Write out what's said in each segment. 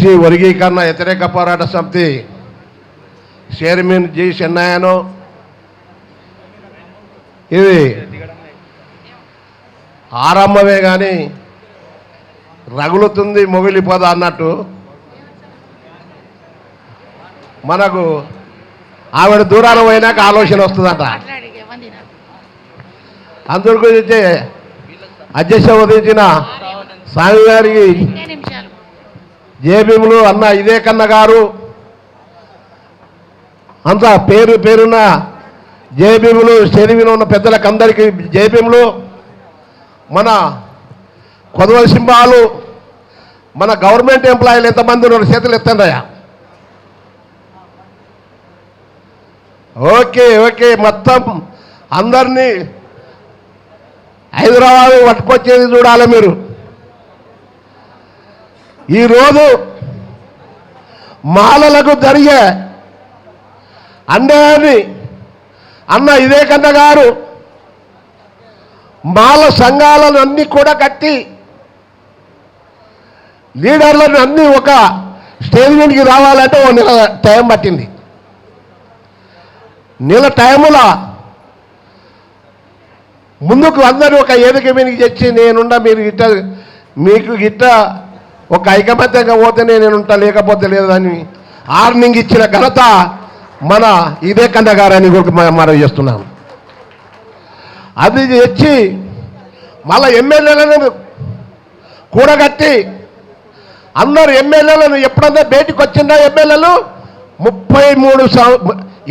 BC వర్గీకరణ వ్యతిరేక పోరాట సమితి చైర్మన్ జి చెన్నయ్యను ఇది ఆరంభమే కానీ రగులుతుంది మొగిలిపోదా అన్నట్టు మనకు ఆవిడ దూరాన పోయినాక ఆలోచన వస్తుందట. అందరి గురించి అధ్యక్ష వదించిన స్వామి గారికి జేబీములు అన్న ఇదే కన్న గారు అంతా పేరు పేరున్న జేబీములు చదివిన ఉన్న పెద్దలకు అందరికీ జేబీములు. మన కొదవల సింహాలు మన గవర్నమెంట్ ఎంప్లాయీలు ఎంతమంది ఉన్నారు చేతులు ఎత్తండియా. ఓకే ఓకే మొత్తం అందరినీ హైదరాబాద్ పట్టుకొచ్చేది చూడాలి మీరు. ఈరోజు మాలలకు జరిగే అన్యాయాన్ని అన్న ఇదే కన్న గారు మాల సంఘాలను అన్నీ కూడా కట్టి లీడర్లను అన్నీ ఒక స్టేజ్ మీదకి రావాలంటే ఓ నెల టైం పట్టింది. నెల టైములా ముందుకు అందరూ ఒక ఏదిక మీదకి తెచ్చి నేనుండా మీరు గిట్ట మీకు గిట్ట ఒక ఐకమత్యంగా పోతేనే నేనుంటా లేకపోతే లేదని ఆర్నింగ్ ఇచ్చిన ఘనత మన ఇదే కన్న గారని మనం చేస్తున్నాం. అది తెచ్చి మళ్ళీ ఎమ్మెల్యేలను కూడగట్టి అందరు ఎమ్మెల్యేలను ఎప్పుడన్నా బయటికి వచ్చిందా ఎమ్మెల్యేలు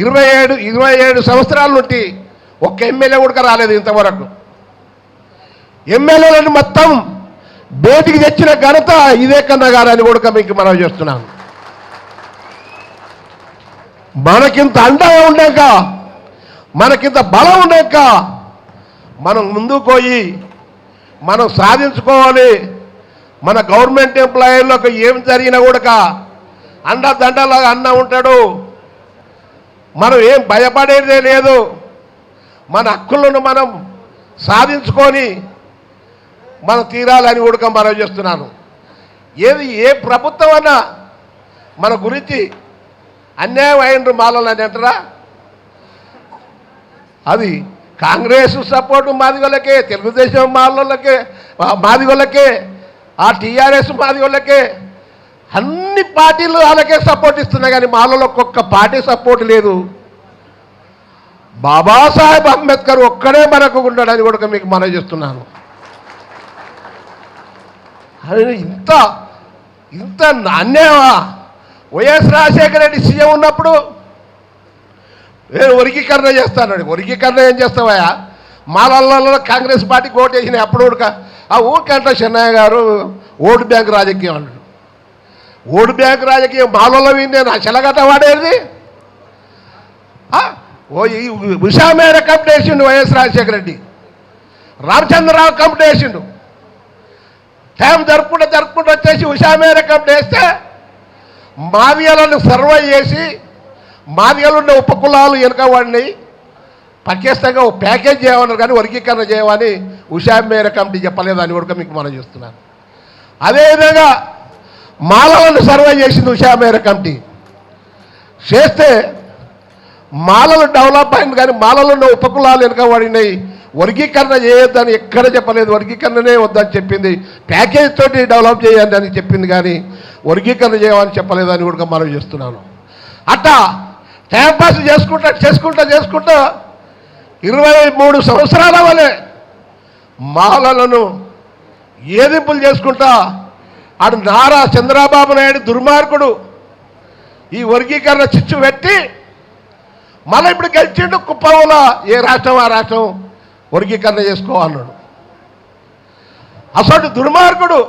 27 సంవత్సరాల నుండి ఒక్క ఎమ్మెల్యే కూడా రాలేదు ఇంతవరకు. ఎమ్మెల్యేలను మొత్తం బయటికి తెచ్చిన ఘనత ఇదే కన్నా గారని కూడా మీకు మనం చేస్తున్నాను. మనకింత అండగా ఉన్నాక మనకింత బలం ఉన్నాక మనం ముందుకు పోయి మనం సాధించుకోవాలి. మన గవర్నమెంట్ ఎంప్లాయీలకు ఏం జరిగినా కూడా అండదండలాగా అన్న ఉంటాడు. మనం ఏం భయపడేదే లేదు. మన హక్కులను మనం సాధించుకొని మనం తీరాలని కూడా మనం చేస్తున్నాను. ఏ ప్రభుత్వం అన్నా మన గురించి అన్యాయం అయినరు మాలని అంటారా? అది కాంగ్రెస్ సపోర్టు మాదిగోళ్ళకే, తెలుగుదేశం మాదిగోళ్ళకే, ఆ టీఆర్ఎస్ మాదిగోళ్ళకే, అన్ని పార్టీలు వాళ్ళకే సపోర్ట్ ఇస్తున్నాయి. కానీ మాలలో ఒక్క పార్టీ సపోర్ట్ లేదు. బాబాసాహెబ్ అంబేద్కర్ ఒక్కడే మనకు ఉండడని కూడా మీకు మనం చేస్తున్నాను. ఇంత ఇంత అన్యాయమా? వైఎస్ రాజశేఖర రెడ్డి సీఎం ఉన్నప్పుడు నేను వర్గీకరణ చేస్తానండి. వర్గీకరణ ఏం చేస్తావా? మాలల్లో కాంగ్రెస్ పార్టీకి ఓటు వేసినాయి. అప్పుడు ఆ ఊరికంట చెన్నయ్య గారు ఓటు బ్యాంక్ రాజకీయం అన్నాడు. ఓటు బ్యాంక్ రాజకీయం మాలలో వినే నా చెలగట వాడేది. ఈ ఉషా మేర కంపెనీ వేసిండు వైఎస్ రాజశేఖర రెడ్డి, రామచంద్రరావు కంపెనీ వేసిండు. టైం జరుపుకుంటూ వచ్చేసి ఉషా మేర కంపెనీ వేస్తే మాదిగలను సర్వే చేసి మాదిగలు ఉన్న ఉపకులాలు వెనుక వాడిని పక్కేస్తంగా ఒక ప్యాకేజ్ చేయమన్నారు. కానీ వర్గీకరణ చేయమని ఉషా మేర కమిటీ చెప్పలేదని కూడా మీకు మనం చేస్తున్నాను. అదేవిధంగా మాలలను సర్వే చేసింది ఉషా మేర కమిటీ. చేస్తే మాలలు డెవలప్ అయింది కానీ మాలలో ఉన్న ఉపకులాలు వెనుక వాడినాయి. వర్గీకరణ చేయొద్దని ఎక్కడ చెప్పలేదు. వర్గీకరణనే వద్దని చెప్పింది. ప్యాకేజ్ తోటి డెవలప్ చేయండి అని చెప్పింది కానీ వర్గీకరణ చేయమని చెప్పలేదని కూడా మనం చేస్తున్నాను. అట్టా టైంపాస్ చేసుకుంటా 23 సంవత్సరాల వలె మాలలను ఏదింపులు చేసుకుంటా ఆడు నారా చంద్రబాబు నాయుడు దుర్మార్గుడు ఈ వర్గీకరణ చిచ్చు పెట్టి మళ్ళీ ఇప్పుడు గెలిచిండు. కుప్పంలో ఏ రాష్ట్రం ఆ రాష్ట్రం వర్గీకరణ చేసుకోవాలన్నాడు. అసలు దుర్మార్గుడు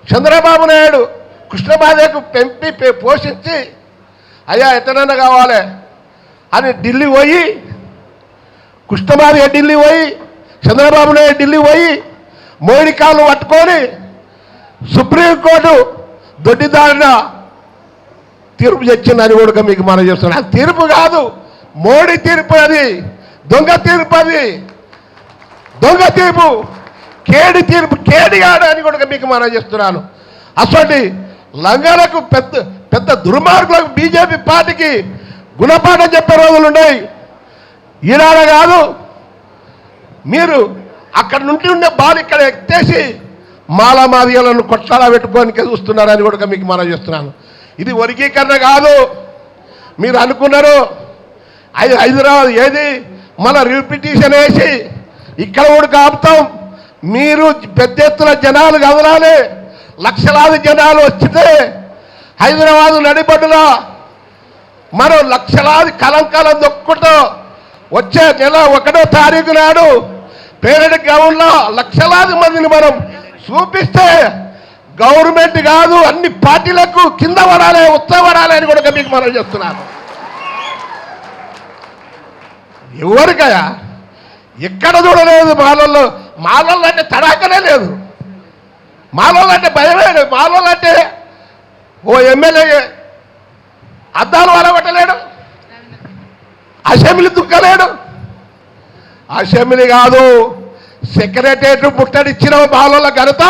చంద్రబాబు నాయుడు కృష్ణబాధకు పెంపి పోషించి అయ్యా ఎట్టనన్నా కావాలి అని ఢిల్లీ పోయి, కృష్ణబాధ ఢిల్లీ పోయి, చంద్రబాబు నాయుడు ఢిల్లీ పోయి మోడీ కాళ్ళు పట్టుకొని సుప్రీంకోర్టు దొడ్డిదారిన తీర్పు తెచ్చిందని కూడా మీకు మనం చేస్తున్నాం. అది తీర్పు కాదు, మోడీ తీర్పు. అది దొంగ తీర్పు. అది దొంగ తీర్పు, కేడి తీర్పు, కేడిగాడు అని కూడా మీకు మనం చేస్తున్నాను. అసలు లంగాలకు పెద్ద పెద్ద దుర్మార్గులకు బీజేపీ పార్టీకి గుణపాఠం చెప్పే రోజులు ఉన్నాయి. ఈనాడ కాదు, మీరు అక్కడ నుండి ఉండే బాల్ ఇక్కడ ఎత్తేసి మాలామాదిగలను కొట్లాడా పెట్టుకోనికే చూస్తున్నారని కూడా మీకు మనం చేస్తున్నాను. ఇది వర్గీకరణ కాదు. మీరు అనుకున్నారు హైదరాబాద్ ఏది మన రిపిటిషన్ వేసి ఇక్కడ కూడా కాపుతాం. మీరు పెద్ద ఎత్తున జనాలు కదలాలి, లక్షలాది జనాలు వచ్చితే హైదరాబాదు నడిబడ్డులో మనం లక్షలాది కలంకాలం దొక్కుంటూ వచ్చే నెల 1వ తారీఖు నాడు పేరెంట్ గ్రౌండ్లో లక్షలాది మందిని మనం చూపిస్తే గవర్నమెంట్ కాదు అన్ని పార్టీలకు కింద పడాలి, ఉత్తపడాలి అని కూడా మీకు మనం చేస్తున్నాను. ఎవరికయా ఎక్కడ చూడలేదు. మాలల్లో అంటే తడాకనే లేదు, మాలల్లో అంటే భయమే లేదు. మాలల్లో అంటే ఓ ఎమ్మెల్యే అద్దాలు వలగొట్టలేడు, అసెంబ్లీ దుక్కలేడు. అసెంబ్లీ కాదు, సెక్రటేరియట్ ముట్టడిచ్చిన మాలల ఘనత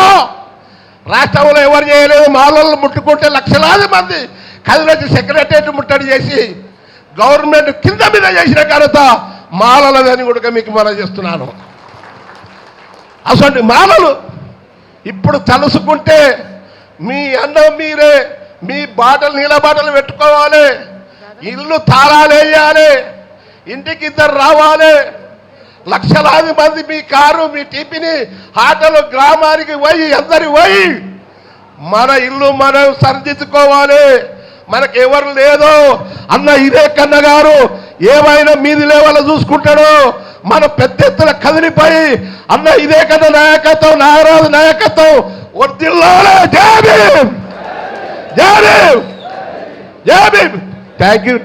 రాష్ట్రంలో ఎవరు చేయలేదు. మాలలు ముట్టుకుంటే లక్షలాది మంది కదిలొచ్చి సెక్రటేరియట్ ముట్టడి చేసి గవర్నమెంట్ కింద మీద చేసిన ఘనత మాలలదని కూడా మీకు మనం చేస్తున్నాను. అసలు మాలలు ఇప్పుడు తలుసుకుంటే మీ అన్నం మీరే, మీ బాటలు నీళ్ళ బాటలు పెట్టుకోవాలి, ఇల్లు తాళాలు వేయాలి, ఇంటికి 2 రావాలి, లక్షలాది మంది మీ కారు మీ టిఫిని ఆటలు గ్రామానికి పోయి అందరి పోయి మన ఇల్లు మనం సరిదిద్దుకోవాలి. మనకు ఎవరు లేదో అన్న ఇదే కన్న గారు ఏమైనా మీది లేవాలో చూసుకుంటాడు. మన పెద్ద ఎత్తున కదిలిపోయి అన్న ఇదే కన్నా నాయకత్వం, నాగరాజు నాయకత్వం వర్ధిల్లాలి. జై భీమ్, జై భీమ్, జై భీమ్. Thank you.